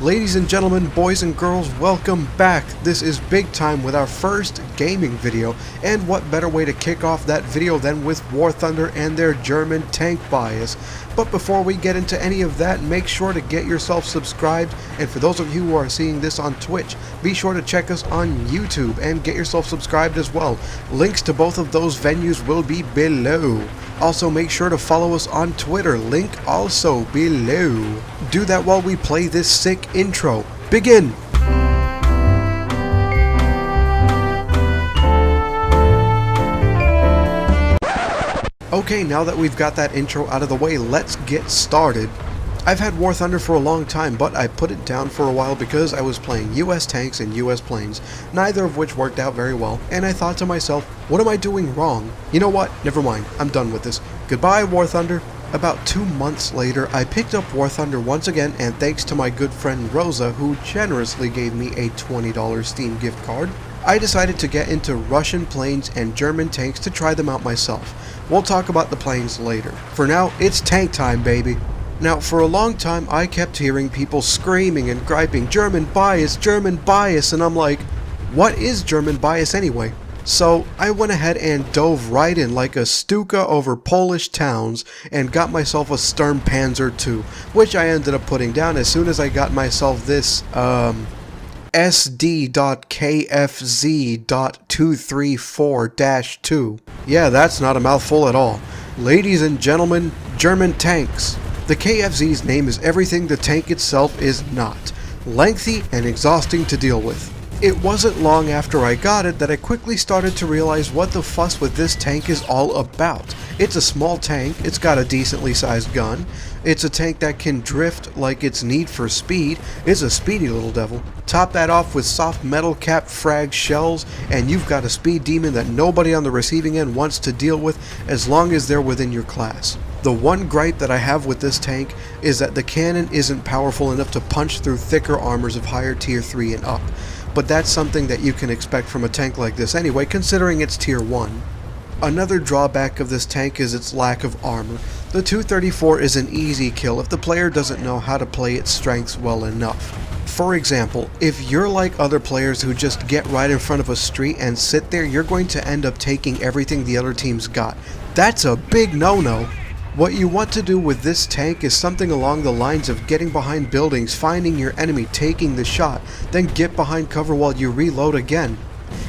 Ladies and gentlemen, boys and girls, welcome back. This is Big Time with our first gaming video, and what better way to kick off that video than with War Thunder and their German tank bias. But before we get into any of that, make sure to get yourself subscribed, and for those of you who are seeing this on Twitch, be sure to check us on YouTube and get yourself subscribed as well. Links to both of those venues will be below. Also, make sure to follow us on Twitter, link also below. Do that while we play this sick intro. Begin! Okay, now that we've got that intro out of the way, let's get started. I've had War Thunder for a long time, but I put it down for a while because I was playing US tanks and US planes, neither of which worked out very well, and I thought to myself, what am I doing wrong? You know what? Never mind, I'm done with this. Goodbye, War Thunder. About 2 months later, I picked up War Thunder once again, and thanks to my good friend Rosa, who generously gave me a $20 Steam gift card, I decided to get into Russian planes and German tanks to try them out myself. We'll talk about the planes later. For now, it's tank time, baby. Now, for a long time, I kept hearing people screaming and griping, German bias, and I'm like, what is German bias anyway? So, I went ahead and dove right in like a Stuka over Polish towns and got myself a Sturmpanzer II, which I ended up putting down as soon as I got myself this, SD.KFZ.234-2. Yeah, that's not a mouthful at all. Ladies and gentlemen, German tanks. The KFZ's name is everything the tank itself is not. Lengthy and exhausting to deal with. It wasn't long after I got it that I quickly started to realize what the fuss with this tank is all about. It's a small tank, it's got a decently sized gun, it's a tank that can drift like it's Need for Speed, it's a speedy little devil. Top that off with soft metal cap frag shells, and you've got a speed demon that nobody on the receiving end wants to deal with as long as they're within your class. The one gripe that I have with this tank is that the cannon isn't powerful enough to punch through thicker armors of higher tier 3 and up, but that's something that you can expect from a tank like this anyway, considering it's tier 1. Another drawback of this tank is its lack of armor. The 234 is an easy kill if the player doesn't know how to play its strengths well enough. For example, if you're like other players who just get right in front of a street and sit there, you're going to end up taking everything the other team's got. That's a big no-no. What you want to do with this tank is something along the lines of getting behind buildings, finding your enemy, taking the shot, then get behind cover while you reload again.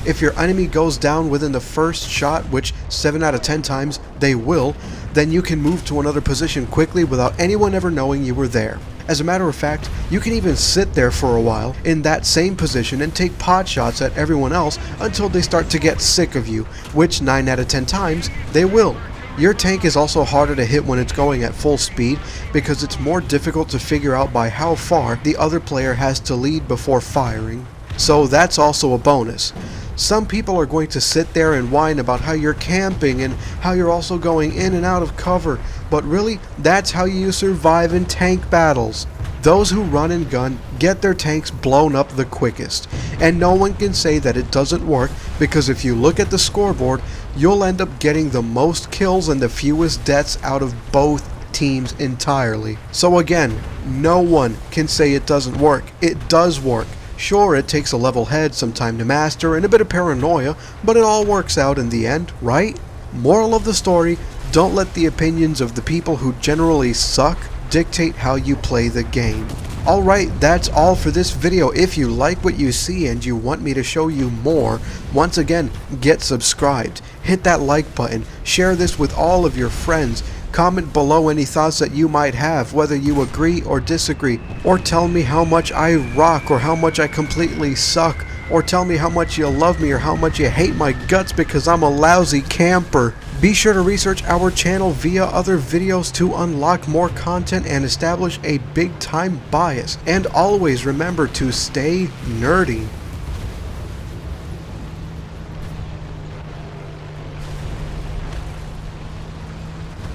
If your enemy goes down within the first shot, which 7 out of 10 times they will, then you can move to another position quickly without anyone ever knowing you were there. As a matter of fact, you can even sit there for a while in that same position and take pot shots at everyone else until they start to get sick of you, which 9 out of 10 times they will. Your tank is also harder to hit when it's going at full speed because it's more difficult to figure out by how far the other player has to lead before firing. So that's also a bonus. Some people are going to sit there and whine about how you're camping and how you're also going in and out of cover, but really, that's how you survive in tank battles. Those who run and gun get their tanks blown up the quickest, and no one can say that it doesn't work because if you look at the scoreboard, you'll end up getting the most kills and the fewest deaths out of both teams entirely. So again, no one can say it doesn't work. It does work. Sure, it takes a level head, some time to master, and a bit of paranoia, but it all works out in the end, right? Moral of the story, don't let the opinions of the people who generally suck dictate how you play the game. Alright, that's all for this video. If you like what you see and you want me to show you more, once again, get subscribed, hit that like button, share this with all of your friends, comment below any thoughts that you might have, whether you agree or disagree, or tell me how much I rock or how much I completely suck, or tell me how much you love me or how much you hate my guts because I'm a lousy camper. Be sure to research our channel via other videos to unlock more content and establish a big time bias. And always remember to stay nerdy.